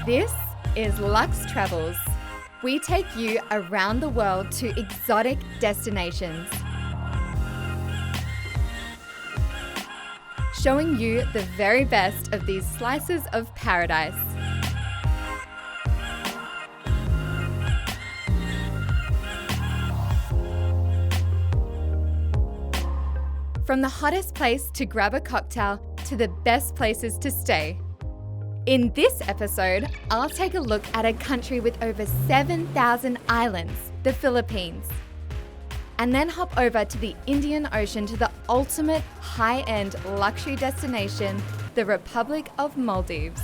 This is Lux Travels. We take you around the world to exotic destinations, showing you the very best of these slices of paradise. From the hottest place to grab a cocktail to the best places to stay. In this episode, I'll take a look at a country with over 7,000 islands, the Philippines. And then hop over to the Indian Ocean to the ultimate high-end luxury destination, the Republic of Maldives.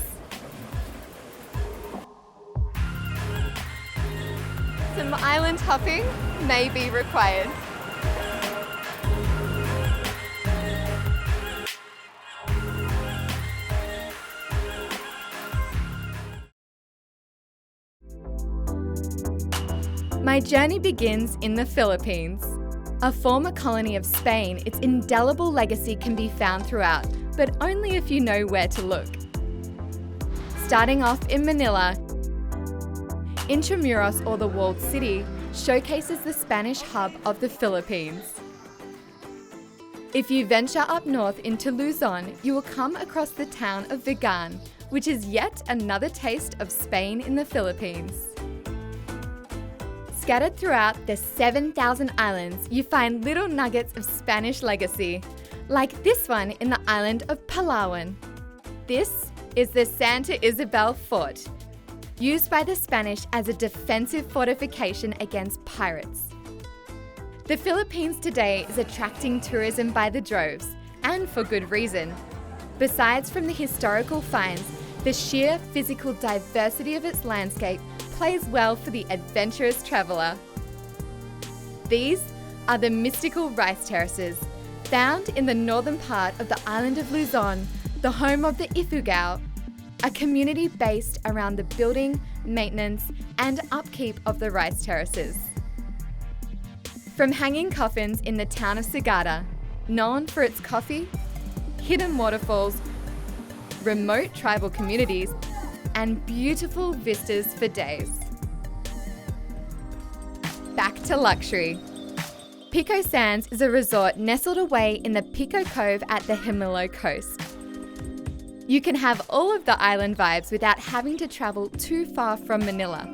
Some island hopping may be required. My journey begins in the Philippines. A former colony of Spain, its indelible legacy can be found throughout, but only if you know where to look. Starting off in Manila, Intramuros, or the Walled City, showcases the Spanish hub of the Philippines. If you venture up north into Luzon, you will come across the town of Vigan, which is yet another taste of Spain in the Philippines. Scattered throughout the 7,000 islands, you find little nuggets of Spanish legacy, like this one in the island of Palawan. This is the Santa Isabel Fort, used by the Spanish as a defensive fortification against pirates. The Philippines today is attracting tourism by the droves, and for good reason. Besides from the historical finds, the sheer physical diversity of its landscape plays well for the adventurous traveller. These are the mystical rice terraces, found in the northern part of the island of Luzon, the home of the Ifugao, a community based around the building, maintenance, and upkeep of the rice terraces. From hanging coffins in the town of Sagada, known for its coffee, hidden waterfalls, remote tribal communities, and beautiful vistas for days. Back to luxury. Pico Sands is a resort nestled away in the Pico Cove at the Hamilo coast. You can have all of the island vibes without having to travel too far from Manila.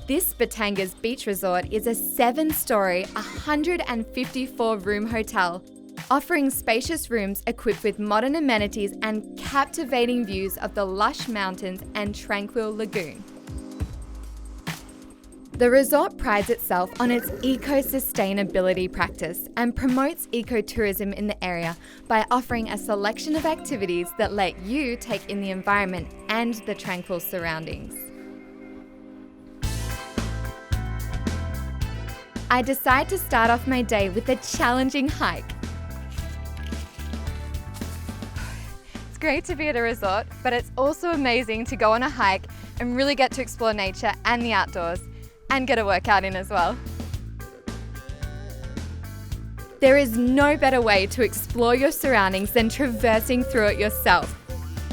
This Batangas Beach Resort is a 7-story, 154-room hotel, offering spacious rooms equipped with modern amenities and captivating views of the lush mountains and tranquil lagoon. The resort prides itself on its eco-sustainability practice and promotes ecotourism in the area by offering a selection of activities that let you take in the environment and the tranquil surroundings. I decide to start off my day with a challenging hike. It's great to be at a resort, but it's also amazing to go on a hike and really get to explore nature and the outdoors, and get a workout in as well. There is no better way to explore your surroundings than traversing through it yourself.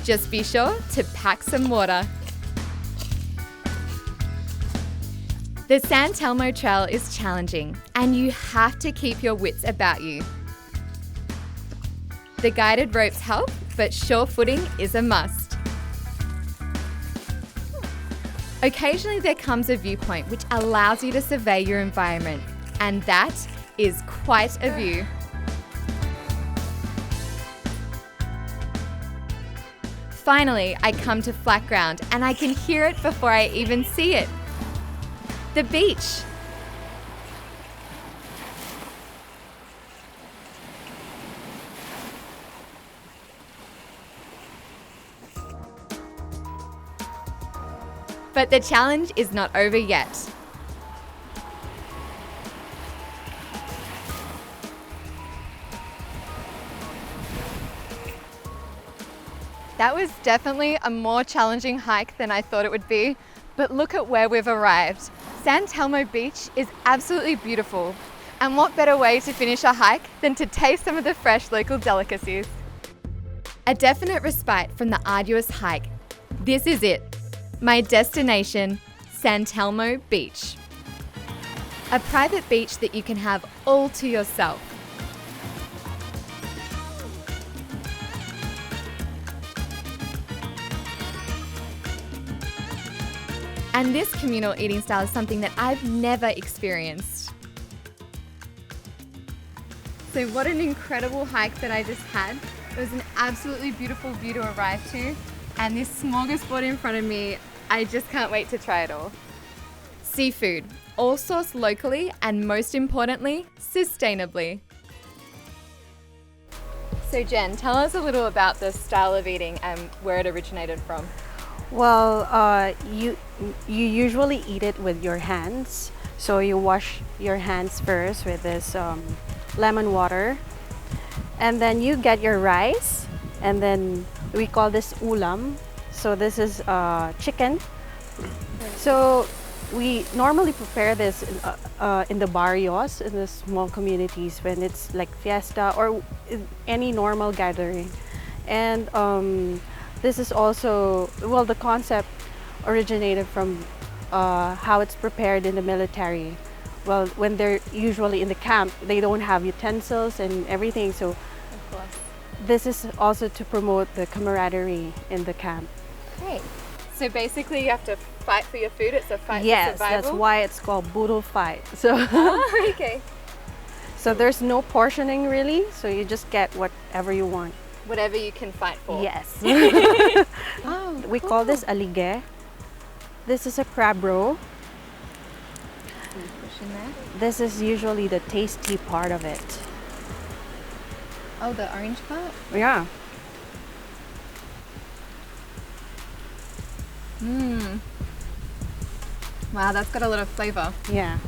Just be sure to pack some water. The San Telmo trail is challenging, and you have to keep your wits about you. The guided ropes help, but sure footing is a must. Occasionally there comes a viewpoint which allows you to survey your environment, and that is quite a view. Finally, I come to flat ground and I can hear it before I even see it. The beach. But the challenge is not over yet. That was definitely a more challenging hike than I thought it would be, but look at where we've arrived. San Telmo Beach is absolutely beautiful, and what better way to finish a hike than to taste some of the fresh local delicacies. A definite respite from the arduous hike. This is it. My destination, San Telmo Beach. A private beach that you can have all to yourself. And this communal eating style is something that I've never experienced. So what an incredible hike that I just had. It was an absolutely beautiful view to arrive to. And this smorgasbord in front of me, I just can't wait to try it all. Seafood, all sourced locally and most importantly, sustainably. So Jen, tell us a little about the style of eating and where it originated from. Well, you usually eat it with your hands. So you wash your hands first with this lemon water. And then you get your rice. And then we call this ulam. So this is chicken. So we normally prepare this in the barrios, in the small communities when it's like fiesta or any normal gathering. And this is also, well, the concept originated from how it's prepared in the military. Well, when they're usually in the camp, they don't have utensils and everything. So Of course. this is also to promote the camaraderie in the camp. Great. So basically you have to fight for your food. It's a fight Yes, for survival. that's why it's called boodle fight. So, Oh, okay. so there's no portioning really. So you just get whatever you want. Whatever you can fight for. Yes. Oh, We call this alige. This is a crab roe. Push in there. This is usually the tasty part of it. Oh, the orange part? Yeah. Mmm. Wow, that's got a lot of flavor. Yeah.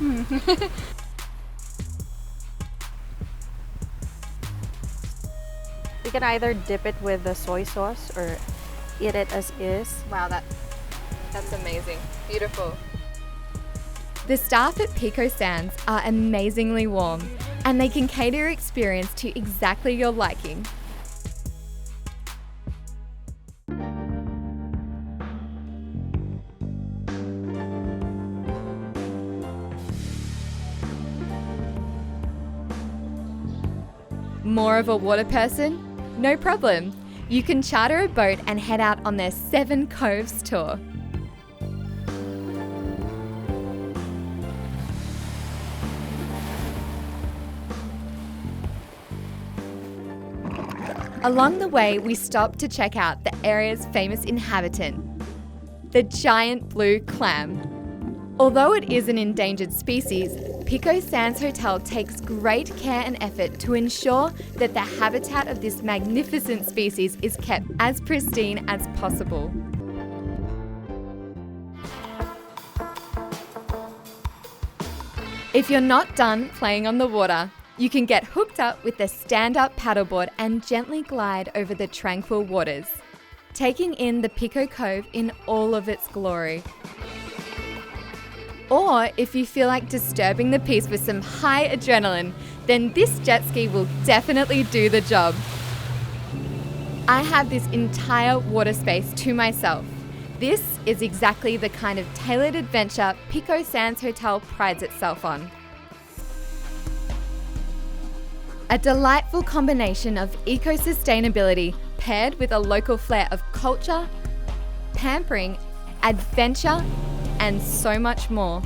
You can either dip it with the soy sauce or eat it as is. Wow, that's amazing. Beautiful. The staff at Pico Sands are amazingly warm, and they can cater your experience to exactly your liking. More of a water person? No problem. You can charter a boat and head out on their 7 Coves tour. Along the way, we stopped to check out the area's famous inhabitant, the giant blue clam. Although it is an endangered species, Pico Sands Hotel takes great care and effort to ensure that the habitat of this magnificent species is kept as pristine as possible. If you're not done playing on the water, you can get hooked up with the stand-up paddleboard and gently glide over the tranquil waters, taking in the Pico Cove in all of its glory. Or if you feel like disturbing the peace with some high adrenaline, then this jet ski will definitely do the job. I have this entire water space to myself. This is exactly the kind of tailored adventure Pico Sands Hotel prides itself on. A delightful combination of eco-sustainability paired with a local flair of culture, pampering, adventure, and so much more.